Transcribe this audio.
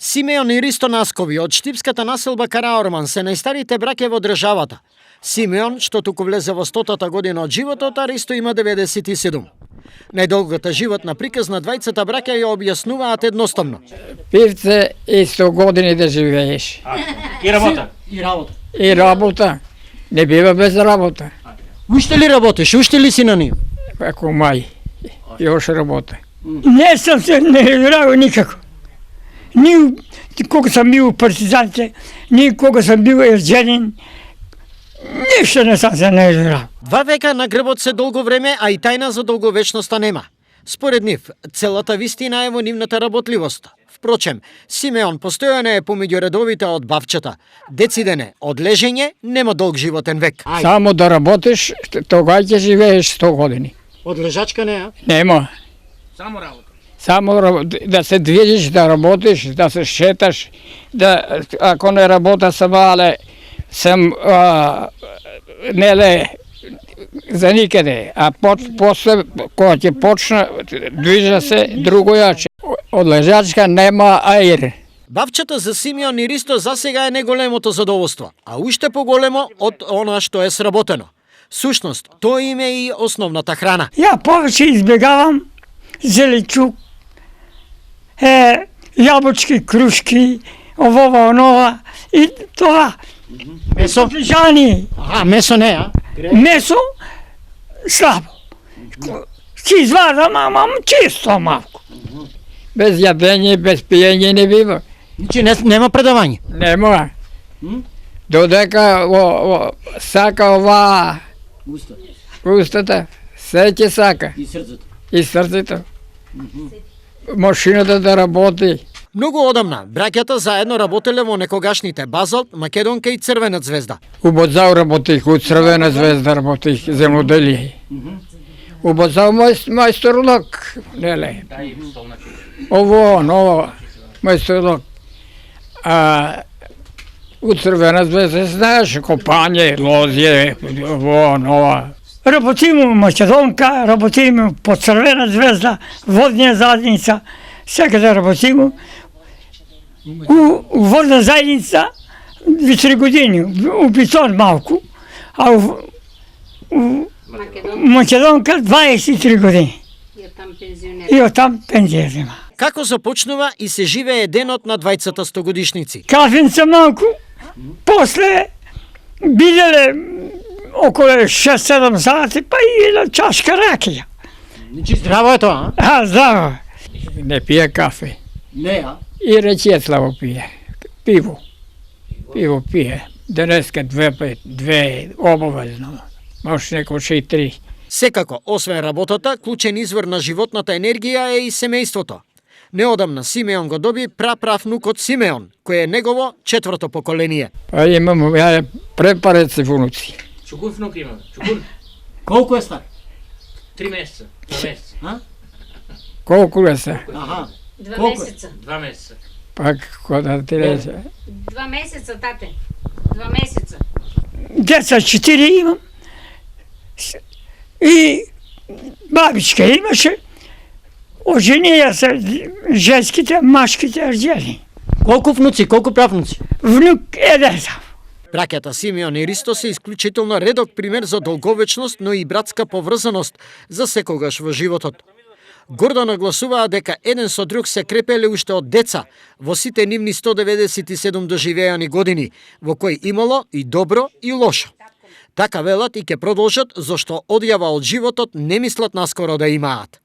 Симеон и Ристо Наскови од штипската населба Караорман се најстарите браќа во државата. Симеон, што туку влезе во 100-та година од животот, а Ристо има 97. Најдолгата животна приказ на двајцата браќа ја објаснуваат едноставно. Пивце и 100 години да живееш. И работа. И работа. Не бива без работа. Уште ли работиш? Уште ли си на нив? Како мај. Још работа. Не съм се не играл никако. Ни кога съм бил партизанце, ни кога съм бил ерджанин, ништо не съм се не играл. 2 века на грбот се долго време, а и тајна за долговечноста нема. Според нив, целата вистина е во нивната работливост. Впрочем, Симеон постојано е помеѓу редовите од бавчета. Децидене, од лежење нема долг животен век. Само да работиш, тога ќе живееш 100 години. Од лежачка не, а? Нема. Само работа. Само да се движиш, да работиш, да се шеташ, да ако не работа сама, сам неле за никаде, а после кога ќе почна движа се друго јаче. Од лежачка нема аир. Бавчата за Симеон и Ристо засега е неголемото задоволство, а уште поголемо од она што е сработено. Сушност, тоа им е и основната храна. Ја повеќе избегавам зеленчук, јабучки, крушки, овова, онова и тоа. Месо? Жани, Месо не, а? месо слабо. Ќе извадам, ама чисто малку. Без јадење, без пиење не бива. Значи нема предавање. Нема. Додека сака ова устата, се ќе сака. И срцето. И срцето. Машината да работи. Многу одамна, браќата заедно работеле во некогашните Базалт, Македонка и Црвена звезда. У Боцау работих, у Црвена звезда работих, земјоделие. У Боцау мајсторлок, неле. Ово, ново, мајсторлок. А у Црвена звезда знаеш копање, лозје, ово, нова. Работим у Македонка, работим по Црвена звезда, водна заедница, секаде работим. У водна заедница 2-3 години, у Битон малку, а у Македонка 23 години. И оттам пензија зема. Како започнува и се живее денот на двајцата 100-годишници? Кафенца малку, после биделе околу 6-7 сати, па и една чашка ракија. Значи здраво е тоа, Здраво. Не пие кафе. Не, а? И рече славо пие. Пиво. Пиво пие. Денеска 2 обовезно. Може некој и 3. Секако, освен работата, клучен извор на животната енергија е и семејството. Неодамна Симеон го доби праправнукот Симеон, кој е негово 4-то поколение. Па имам ја препареци внуци. Чукун внук има. Чукун. Колку е стар? 3 месеца. 2 месеца. Колку ли се? Аха. 2 месеца. 2 месеца. Пак кога да ти рече. 2 месеца, тате. 2 месеца. Деца 4 имам. И бабичка имаше. Оженија се женските, машките рđени. Колку внуци, колку правнуци? Внук еден сам. Браќата Симеон и Ристо се исклучително редок пример за долговечност, но и братска поврзаност за секогаш во животот. Гордо нагласуваа дека еден со друг се крепеле уште од деца во сите нивни 197 доживеани години, во кои имало и добро и лошо. Така велат и ќе продолжат, зашто одјава од животот не мислат наскоро да имаат.